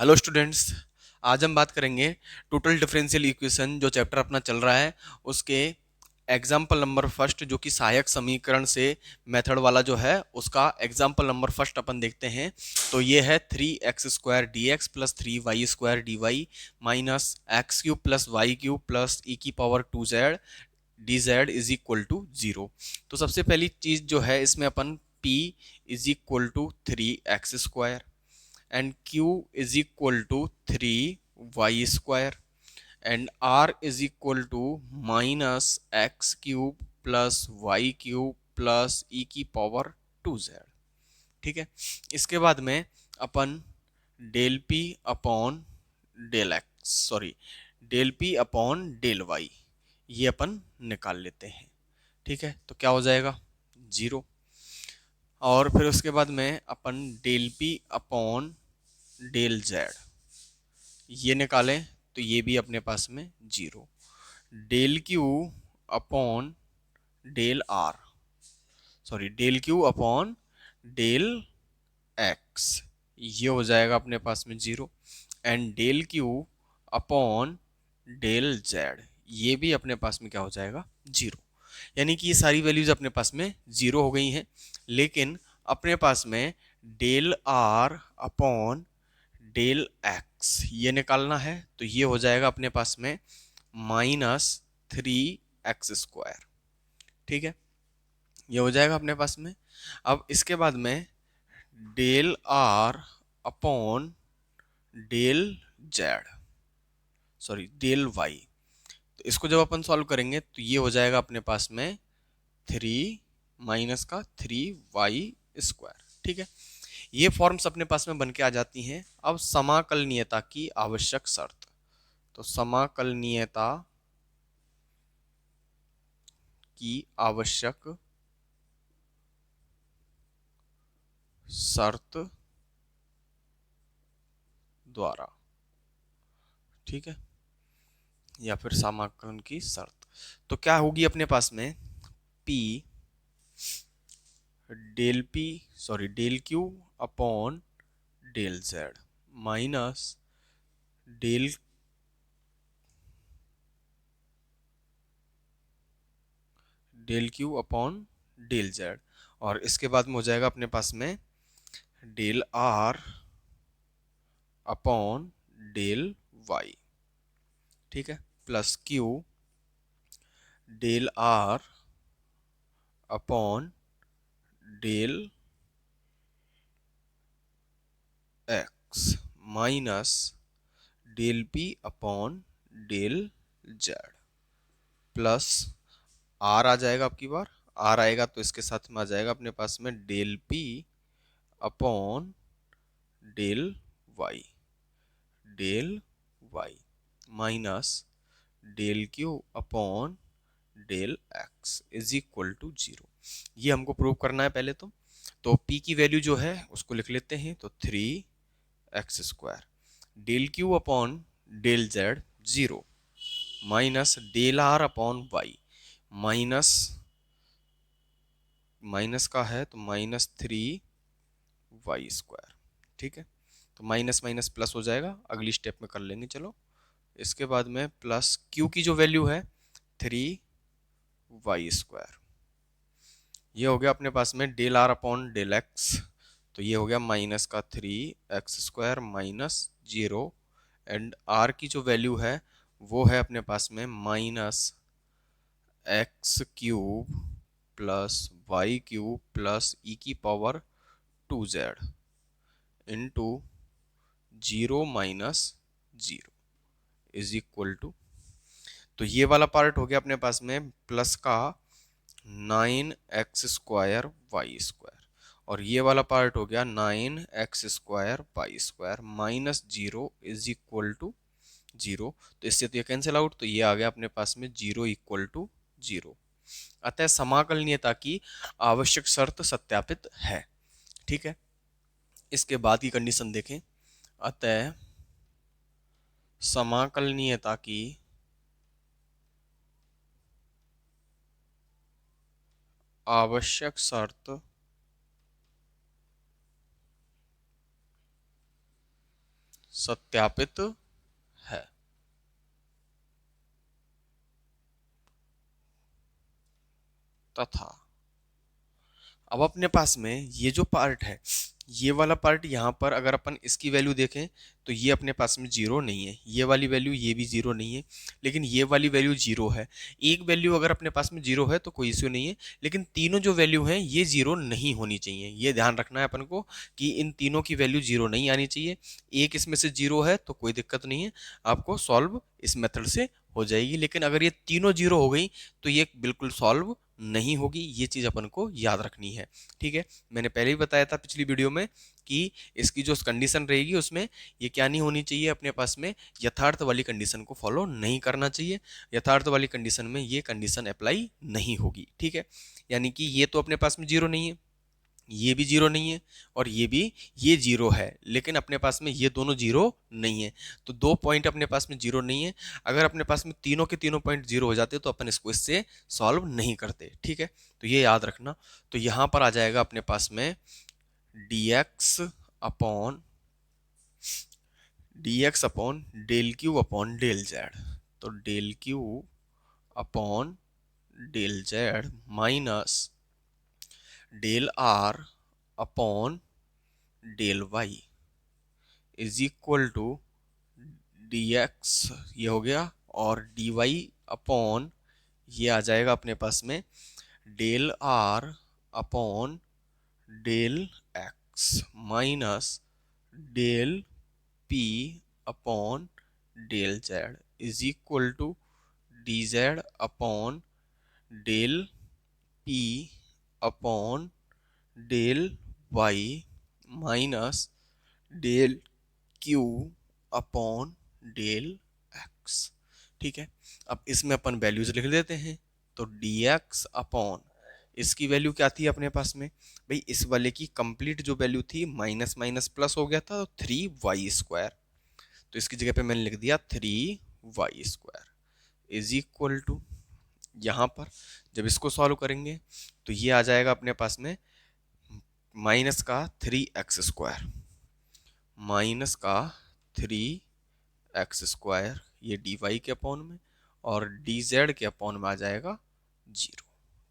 Hello students. आज हम बात करेंगे टोटल डिफरेंशियल इक्वेशन जो चैप्टर अपना चल रहा है उसके एग्जाम्पल नंबर फर्स्ट, जो कि सहायक समीकरण से मेथड वाला जो है उसका एग्जाम्पल नंबर फर्स्ट अपन देखते हैं। तो ये है 3x² dx plus 3y² dy minus x cube plus y cube plus e की power 2z dz is equal to 0। तो सबसे पहली चीज जो है इसमें अपन p is equal to 3x² and q is equal to 3y² and r is equal to minus x cube plus y cube plus e की पावर 2z। ठीक है। इसके बाद में अपन del p upon del x del p upon del y ये अपन निकाल लेते हैं। ठीक है, तो क्या हो जाएगा 0। और फिर उसके बाद में अपन del p upon del z ये निकालें तो ये भी अपने पास में 0। Del Q upon del r del Q upon del x ये हो जाएगा अपने पास में 0। And del Q upon del z ये भी अपने पास में क्या हो जाएगा 0। यानी कि ये सारी वैल्यूज अपने पास में 0 हो गई हैं। लेकिन अपने पास में del are upon del x ये निकालना है तो ये हो जाएगा अपने पास में -3x²। ठीक है, ये हो जाएगा अपने पास में। अब इसके बाद में del are upon del Z del Y, तो इसको जब अपन सॉल्व करेंगे तो ये हो जाएगा अपने पास में 3-3y²। ठीक है, ये फॉर्म्स अपने पास में बन के आ जाती हैं। अब समाकलनीयता की आवश्यक शर्त, तो समाकलनीयता की आवश्यक शर्त द्वारा, ठीक है, या फिर समाकलन की शर्त, तो क्या होगी अपने पास में p del Q upon del z minus del del Q upon del z, और इसके बाद में हो जाएगा अपने पास में del are upon del y. ठीक है, plus q del are upon del x minus del P upon del z plus r आ जाएगा। आपकी बार आर आएगा तो इसके साथ में आ जाएगा अपने पास में del P upon del Y minus del Q upon del X is equal to 0। ये हमको प्रूव करना है पहले तो p की वैल्यू जो है उसको लिख लेते हैं, तो 3x²। Del Q upon del Z 0 minus del are upon Y minus minus का है तो -3y²। ठीक है, तो माइनस माइनस प्लस हो जाएगा, अगली स्टेप में कर लेंगे। चलो, इसके बाद में प्लस q की जो वैल्यू है 3y², ये हो गया अपने पास में del are upon del X, तो ये हो गया माइनस का 3x² माइनस 0। एंड r की जो वैल्यू है वो है अपने पास में -x³ plus y³ plus e की power 2z into 0 minus 0 is equal to, तो ये वाला पार्ट हो गया अपने पास में प्लस का 9x² और ये वाला पार्ट हो गया 9x² minus 0 is equal to 0। तो इससे तो ये कैंसिल आउट, तो ये आ गया अपने पास में 0 इक्वल टू 0। अतः समाकलनीयता की आवश्यक शर्त सत्यापित है। ठीक है, इसके बाद की कंडीशन देखें। अतः समाकलनीयता की आवश्यक शर्त सत्यापित है। तथा अब अपने पास में ये जो पार्ट है, ये वाला पार्ट यहाँ पर अगर अपन इसकी वैल्यू देखें तो ये अपने पास में जीरो नहीं है, ये वाली वैल्यू ये भी जीरो नहीं है, लेकिन ये वाली वैल्यू जीरो है। एक वैल्यू अगर अपने पास में जीरो है तो कोई इश्यू नहीं है, लेकिन तीनों जो वैल्यू हैं ये जीरो नहीं होनी चाहिए। ये ध्यान रखना है अपन को कि इन तीनों की वैल्यू जीरो नहीं आनी चाहिए। एक इसमें से जीरो है तो कोई दिक्कत नहीं है, आपको सॉल्व इस मेथड से हो जाएगी। लेकिन अगर ये तीनों जीरो हो गई तो ये बिल्कुल सॉल्व नहीं होगी। ये चीज़ अपन को याद रखनी है। ठीक है, मैंने पहले ही बताया था पिछली वीडियो में कि इसकी जो कंडीशन रहेगी उसमें ये क्या नहीं होनी चाहिए, अपने पास में यथार्थ वाली कंडीशन को फॉलो नहीं करना चाहिए। यथार्थ वाली कंडीशन में ये कंडीशन अप्लाई नहीं होगी। ठीक है, यानी कि ये तो अपने पास में जीरो नहीं है, ये भी जीरो नहीं है, और ये भी, ये जीरो है, लेकिन अपने पास में ये दोनों जीरो नहीं है। तो दो पॉइंट अपने पास में जीरो नहीं है। अगर अपने पास में तीनों के तीनों पॉइंट जीरो हो जाते तो अपन इसको इससे सॉल्व नहीं करते। ठीक है, तो ये याद रखना। तो यहाँ पर आ जाएगा अपने पास में dx upon del Q upon del z. तो del Q upon del z minus del are upon del y is equal to dx, ये हो गया, और dy अपॉन ये आ जाएगा अपने पास में del are upon del x minus del P upon del Z is equal to D Z upon del P upon del Y minus del Q upon del X. ठीक है, अब इसमें अपन वैल्यूज लिख देते हैं। तो dx अपॉन इसकी value क्या थी अपने पास में भाई, इस वाले की कंप्लीट जो वैल्यू थी माइनस माइनस प्लस हो गया था, तो 3y²। तो इसकी जगह पे मैंने लिख दिया 3y² इज इक्वल टू, यहाँ पर जब इसको सॉल्व करेंगे तो ये आ जाएगा अपने पास में माइनस का 3x², माइनस का 3x², ये dy के अपॉन में, और dz के अपॉन में आ जाएगा 0।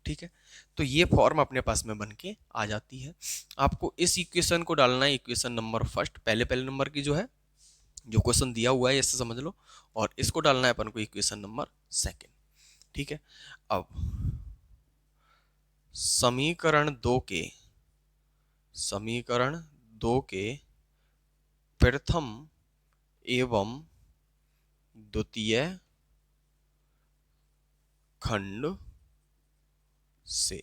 ठीक है, तो ये फॉर्म अपने पास में बन के आ जाती है। आपको इस इक्वेशन को डालना है, इक्वेशन नंबर फर्स्ट, पहले पहले नंबर की जो है, जो क्वेश्चन दिया हुआ है ऐसे समझ लो, और इसको डालना है अपन को इक्वेशन नंबर सेकंड। ठीक है, अब समीकरण दो के प्रथम एवं द्वितीय खंड से,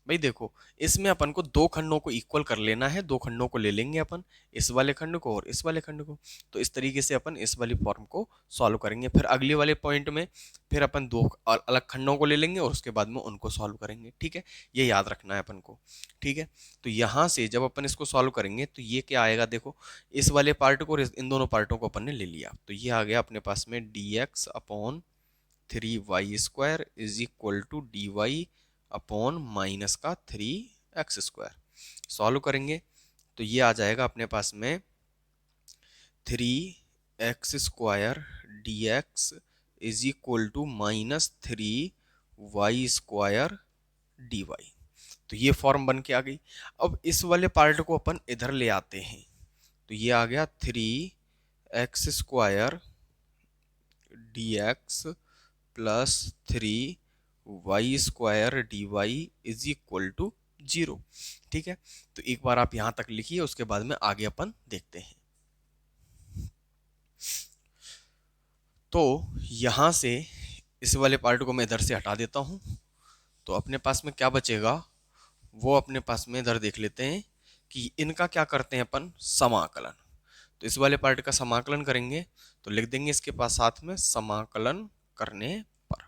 भाई देखो, इसमें अपन को दो खंडों को इक्वल कर लेना है। दो खंडों को ले लेंगे अपन, इस वाले खंड को और इस वाले खंड को। तो इस तरीके से अपन इस वाली फॉर्म को सॉल्व करेंगे। फिर अगले वाले पॉइंट में फिर अपन दो अलग खंडों को ले लेंगे और उसके बाद में उनको सॉल्व करेंगे। ठीक है, ये याद रखना है अपन को। ठीक है, तो यहाँ से जब अपन इसको सॉल्व करेंगे तो ये क्या आएगा, देखो, इस वाले पार्ट को और इन दोनों पार्टों को अपन ने ले लिया, तो ये आ गया अपने पास में dx upon 3y² is equal to dy upon minus का 3x²। सॉल्व करेंगे तो ये आ जाएगा अपने पास में 3x² dx is equal to minus 3y² dy। तो ये फॉर्म बन के आ गई। अब इस वाले पार्ट को अपन इधर ले आते हैं, तो ये आ गया 3x² dx plus 3y² dy is equal to 0। ठीक है, तो एक बार आप यहां तक लिखिए, उसके बाद में आगे अपन देखते हैं। तो यहां से इस वाले पार्ट को मैं इधर से हटा देता हूं, तो अपने पास में क्या बचेगा वो अपने पास में इधर देख लेते हैं कि इनका क्या करते हैं अपन, समाकलन। तो इस वाले पार्ट का समाकलन करेंगे तो लिख देंगे इसके पास साथ में समाकलन करने पर,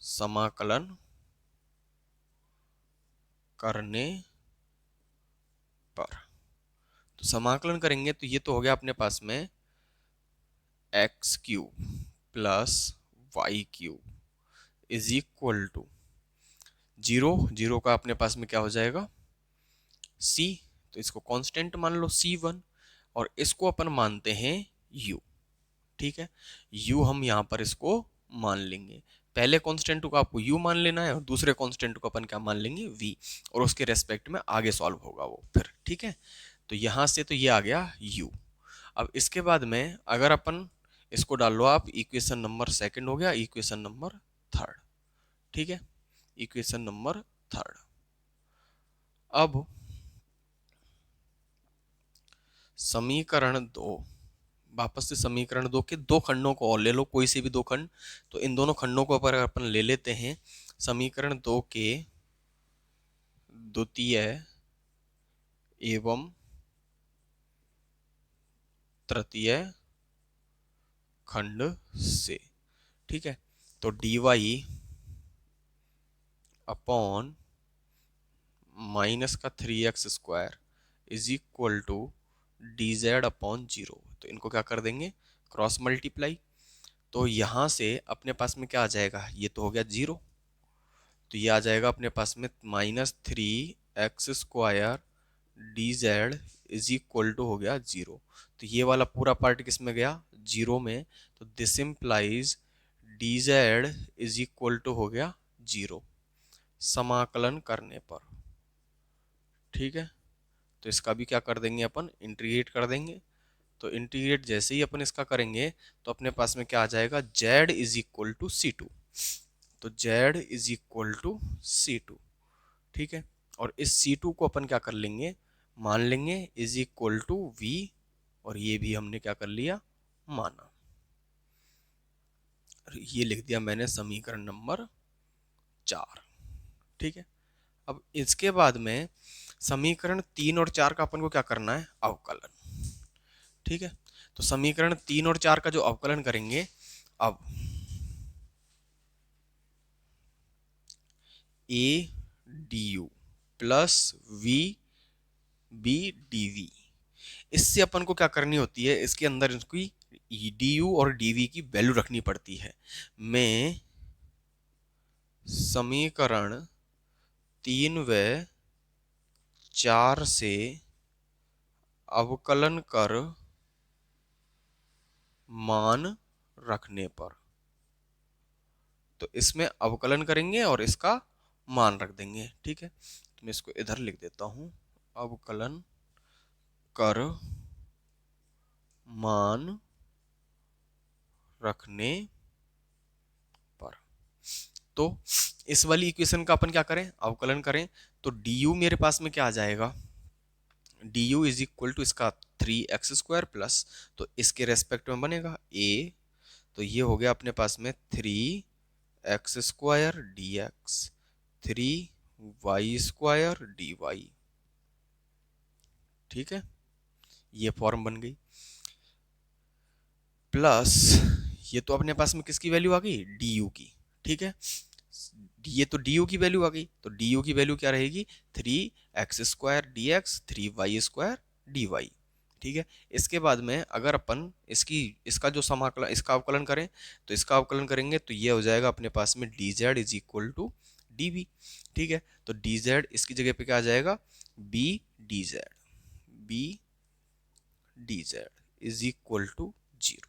समाकलन करने पर। तो समाकलन करेंगे तो ये तो हो गया अपने पास में x³ plus y³ is equal to 0, 0 का अपने पास में क्या हो जाएगा c, तो इसको कांस्टेंट मान लो c1, और इसको अपन मानते हैं u। ठीक है, u हम यहाँ पर इसको मान लेंगे। पहले कांस्टेंट को आपको u मान लेना है और दूसरे कांस्टेंट को अपन क्या मान लेंगे, v, और उसके रेस्पेक्ट में आगे सॉल्व होगा वो फिर। ठीक है, तो यहाँ से तो ये आ गया u। अब इसके बाद में अगर अपन इसको डाल लो आप, इक्वेशन नंबर सेकंड हो गया, इक्वेशन नंबर थर्ड। ठीक है, इक्वेशन नंबर थर्ड। अब समीकरण दो, वापस से समीकरण दो के दो खंडों को और ले लो, कोई से भी दो खंड। तो इन दोनों खंडों को अगर अपन ले लेते हैं, समीकरण दो के द्वितीय एवं तृतीय खंड से। ठीक है, तो dy अपॉन माइनस का 3x² is equal to D Z upon 0। तो इनको क्या कर देंगे, क्रॉस मल्टीप्लाई। तो यहाँ से अपने पास में क्या आ जाएगा, ये तो हो गया 0, तो ये आ जाएगा अपने पास में -3x² D Z is equal to हो गया 0। तो ये वाला पूरा पार्ट किस में गया, 0 में। तो this implies D Z is equal to हो गया 0 समाकलन करने पर। ठीक है, तो इसका भी क्या कर देंगे अपन, इंटीग्रेट कर देंगे। तो इंटीग्रेट जैसे ही अपन इसका करेंगे तो अपने पास में क्या आ जाएगा, z is equal to c2। तो z is equal to c2। ठीक है, और इस c2 को अपन क्या कर लेंगे, मान लेंगे इज इक्वल टू v, और ये भी हमने क्या कर लिया, माना। ये लिख दिया मैंने समीकरण नंबर 4। ठीक है, अब इसके बाद में समीकरण 3 और 4 का अपन को क्या करना है, अवकलन। ठीक है, तो समीकरण 3 और 4 का जो अवकलन करेंगे, अब a du plus v b dv, इससे अपन को क्या करनी होती है, इसके अंदर इसकी du और dv की वैल्यू रखनी पड़ती है। मैं समीकरण 3 व 4 से अवकलन कर मान रखने पर, तो इसमें अवकलन करेंगे और इसका मान रख देंगे। ठीक है, तो मैं इसको इधर लिख देता हूं, अवकलन कर मान रखने पर। तो इस वाली इक्वेशन का अपन क्या करें, अवकलन करें। तो du मेरे पास में क्या आ जाएगा, du इज इक्वल टू इसका 3x² प्लस, तो इसके रेस्पेक्ट में बनेगा a, तो ये हो गया अपने पास में 3x² dx 3y² dy। ठीक है, ये फॉर्म बन गई, प्लस ये तो अपने पास में किसकी वैल्यू आ गई, du की। ठीक है, ये तो du की वैल्यू आ गई, तो du की वैल्यू क्या रहेगी, 3x² dx 3y² dy। ठीक है, इसके बाद में अगर अपन इसका जो समाकलन, इसका अवकलन करें, तो इसका अवकलन करेंगे तो ये हो जाएगा अपने पास में dz is equal to dv। ठीक है, तो dz इसकी जगह पे क्या आ जाएगा, b dz is equal to 0।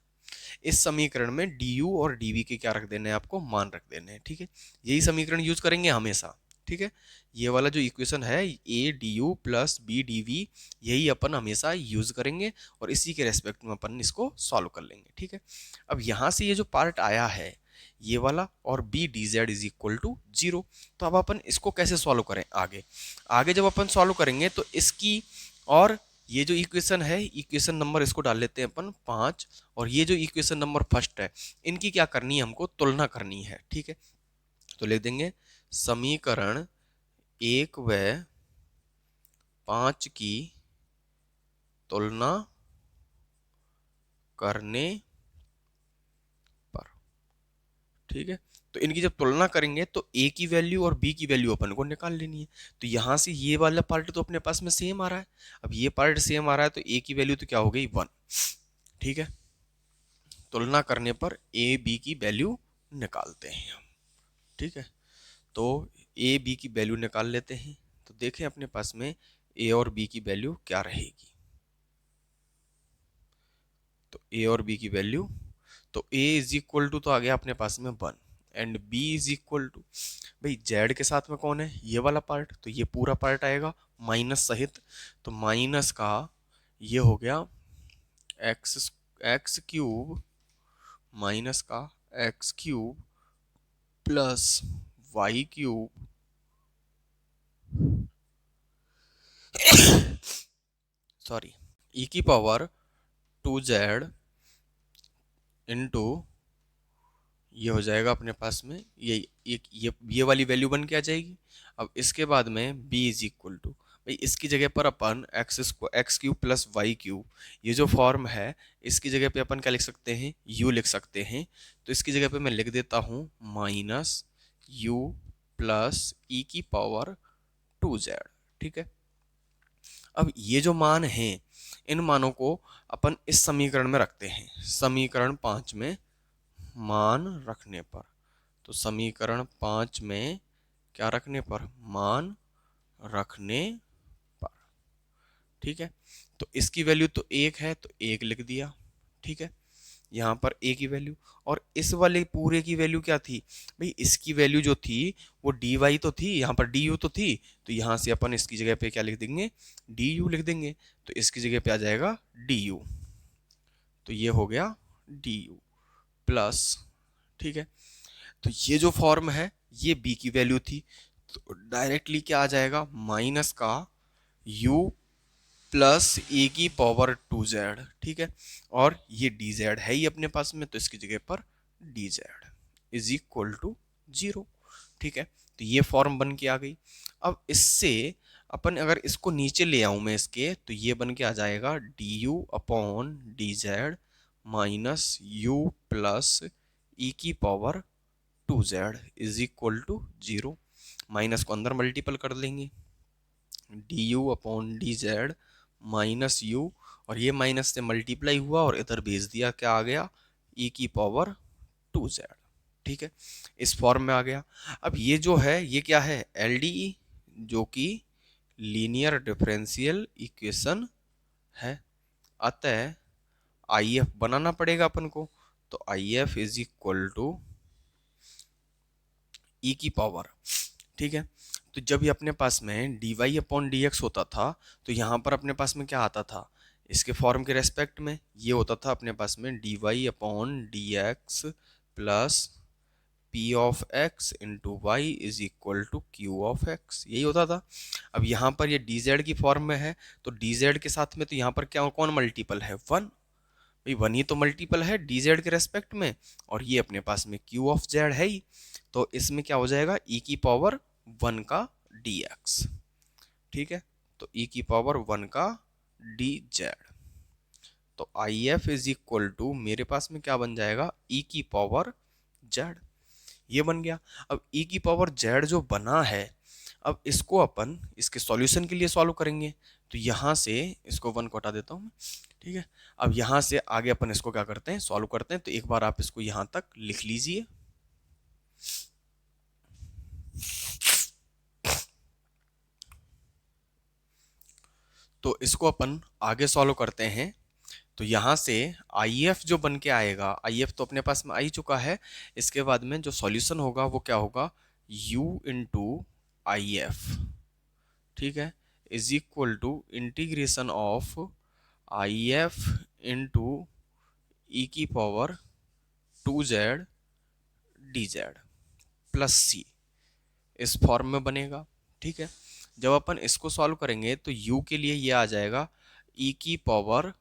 इस समीकरण में du और dv के क्या रख देने हैं, आपको मान रख देने हैं। ठीक है, यही समीकरण यूज करेंगे हमेशा। ठीक है, ये वाला जो इक्वेशन है a du plus b dv, यही अपन हमेशा यूज करेंगे और इसी के रेस्पेक्ट में अपन इसको सॉल्व कर लेंगे। ठीक है, अब यहाँ से ये जो पार्ट आया है ये वाला, और b dz is equal to 0, तो अब अपन इसको कैसे सॉल्व करें, आगे आगे जब अपन सॉल्व करेंगे तो इसकी, और ये जो इक्वेशन है, इक्वेशन नंबर इसको डाल लेते हैं अपन 5, और ये जो इक्वेशन नंबर फर्स्ट है, इनकी क्या करनी है, हमको तुलना करनी है। ठीक है, तो लिख देंगे समीकरण 1 व 5 की तुलना करने पर। ठीक है, तो इनकी जब तुलना करेंगे तो a की वैल्यू और b की वैल्यू अपन को निकाल लेनी है। तो यहां से ये वाला पार्ट तो अपने पास में सेम आ रहा है, अब ये पार्ट सेम आ रहा है तो a की वैल्यू तो क्या हो गई, 1। ठीक है, तुलना करने पर a b की वैल्यू निकालते हैं हम। ठीक है, तो a b की वैल्यू निकाल लेते हैं, तो देखें अपने पास में a और b की वैल्यू क्या रहेगी। ए और बी की वैल्यू, तो ए इज इक्वल टू तो आ गया अपने पास में 1 and B is equal to, भाई जेड के साथ में कौन है, ये वाला पार्ट, तो ये पूरा पार्ट आएगा माइनस सहित, तो माइनस का ये हो गया एक्स एक्स क्यूब, माइनस का x cube plus y cube sorry e की पावर 2z इंटू, ये हो जाएगा अपने पास में ये वाली वैल्यू बन के आ जाएगी। अब इसके बाद में b इज इक्वल टू, भाई इसकी जगह पर अपन x cube plus y cube, ये जो फॉर्म है इसकी जगह पे अपन क्या लिख सकते हैं, u लिख सकते हैं, तो इसकी जगह पे मैं लिख देता हूँ माइनस u प्लस ई की पावर 2z। ठीक है, अब ये जो मान हैं इन मानों को अपन इस समीकरण में रखते हैं, समीकरण 5 में मान रखने पर, तो समीकरण 5 में क्या रखने पर, मान रखने पर। ठीक है, तो इसकी वैल्यू तो 1 है तो 1 लिख दिया। ठीक है, यहाँ पर a की वैल्यू, और इस वाले पूरे की वैल्यू क्या थी, भाई इसकी वैल्यू जो थी वो dy तो थी, यहाँ पर du तो थी, तो यहाँ से अपन इसकी जगह पे क्या लिख देंगे, du लिख देंगे, तो इसकी जगह पे आ जाएगा du, तो ये हो गया du प्लस। ठीक है, तो ये जो फॉर्म है ये b की वैल्यू थी, तो डायरेक्टली क्या आ जाएगा, माइनस का u प्लस ए की पावर 2z। ठीक है, और ये dz है ही अपने पास में, तो इसकी जगह पर dz इज इक्वल टू 0। ठीक है, तो ये फॉर्म बन के आ गई। अब इससे अपन अगर इसको नीचे ले आऊं मैं इसके, तो ये बन के आ जाएगा du upon dz minus u plus e की power 2z is equal to 0। Minus को अंदर मल्टीपल कर लेंगे, du upon dz minus u, और ये माइनस से मल्टीप्लाई हुआ और इधर भेज दिया, क्या आ गया, e की पावर 2z। ठीक है, इस फॉर्म में आ गया। अब ये जो है ये क्या है, एलडीई, जो कि लीनियर डिफरेंशियल इक्वेशन है, अतः आई एफ बनाना पड़ेगा अपन को, तो I F is equal to ई की पावर। ठीक है, तो जब ये अपने पास में dy अपॉन डी एक्स होता था, तो यहाँ पर अपने पास में क्या आता था, इसके फॉर्म के रेस्पेक्ट में ये होता था अपने पास में dy upon D X plus P of X into Y is equal to Q of X, यही होता था। अब यहाँ पर ये dz की फॉर्म में है, तो dz के साथ में तो यहाँ पर क्या कौन मल्टीपल है, 1, भाई 1 ही तो मल्टीपल है dz के रेस्पेक्ट में, और ये अपने पास में q ऑफ z है ही, तो इसमें क्या हो जाएगा, e की पावर 1 का dx। ठीक है, तो e की पावर 1 का dz, तो I F is equal to मेरे पास में क्या बन जाएगा, e की पावर z, ये बन गया। अब e की पावर z जो बना है, अब इसको अपन इसके सॉल्यूशन के लिए सॉल्व करेंगे, तो यहाँ से इसको 1 को हटा देता हूँ मैं। ठीक है, अब यहाँ से आगे अपन इसको क्या करते हैं, सॉल्व करते हैं, तो एक बार आप इसको यहाँ तक लिख लीजिए। तो इसको अपन आगे सॉल्व करते हैं, तो यहाँ से आई एफ जो बन के आएगा, आई एफ तो अपने पास में आ ही चुका है, इसके बाद में जो सॉल्यूशन होगा वो क्या होगा, u इंटू आई एफ, ठीक है, is equal to integration of I F into e की पावर 2z dz प्लस सी, इस फॉर्म में बनेगा। ठीक है, जब अपन इसको सॉल्व करेंगे तो u के लिए ये आ जाएगा e की power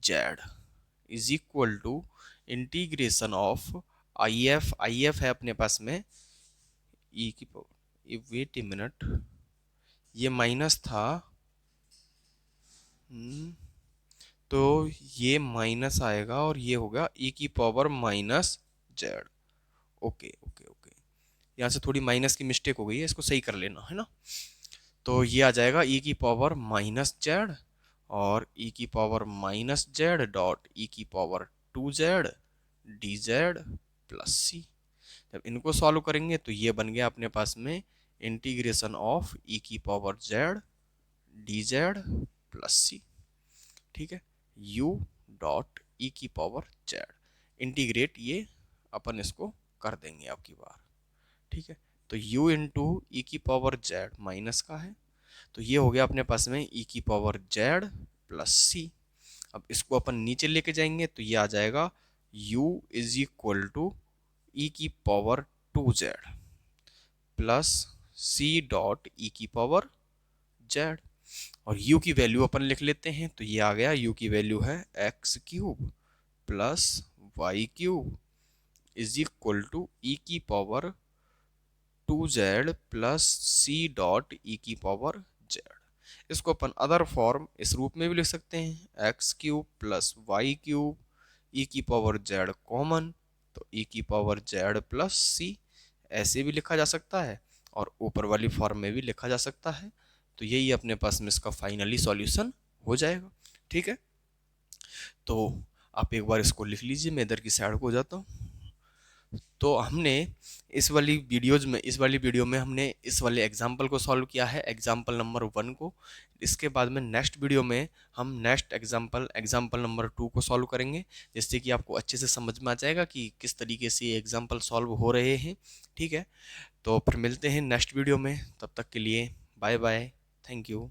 z is equal to integration of I F है अपने पास में e की पावर, वेट ए मिनट, ये माइनस था, तो ये माइनस आएगा और ये होगा e की power minus z। Okay okay okay, यहाँ से थोड़ी माइनस की मिस्टेक हो गई है, इसको सही कर लेना है ना। तो ये आ जाएगा e की पावर माइनस जेड और e की power minus Z dot e की पावर 2z dz प्लस सी। जब इनको सॉल्व करेंगे तो ये बन गया अपने पास में इंटीग्रेशन ऑफ e की पावर z dz प्लस सी। ठीक है, u डॉट ई की पावर जेड। इंटीग्रेट ये अपन इसको कर देंगे आपकी बार, ठीक है। तो u इंटू ई की पावर जेड माइनस का है, तो ये हो गया अपने पास में ई की पावर जेड प्लस सी। अब इसको अपन नीचे लेके जाएंगे तो ये आ जाएगा u इज इक्वल टू ई की पावर 2z प्लस सी डॉट ई की पावर जेड। और u की वैल्यू अपन लिख लेते हैं, तो ये आ गया u की वैल्यू है x cube plus y cube is equal to ई की पावर 2z प्लस सी डॉट ई की पावर जेड। इसको अपन अदर फॉर्म इस रूप में भी लिख सकते हैं, x cube plus y cube e की पावर जेड कॉमन, तो ई की पावर जेड प्लस सी ऐसे भी लिखा जा सकता है और ऊपर वाली फॉर्म में भी लिखा जा सकता है। तो यही अपने पास में इसका फाइनली सॉल्यूशन हो जाएगा, ठीक है। तो आप एक बार इसको लिख लीजिए, मैं इधर की साइड को जाता हूँ। तो हमने इस वाली वीडियो में हमने इस वाले एग्जाम्पल को सॉल्व किया है, एग्जाम्पल नंबर 1 को। इसके बाद में नेक्स्ट वीडियो में हम नेक्स्ट एग्जाम्पल नंबर 2 को सॉल्व करेंगे, जिससे कि आपको अच्छे से समझ में आ जाएगा कि किस तरीके से ये एग्जाम्पल सॉल्व हो रहे हैं, ठीक है। तो फिर मिलते हैं नेक्स्ट वीडियो में, तब तक के लिए बाय बाय, थैंक यू।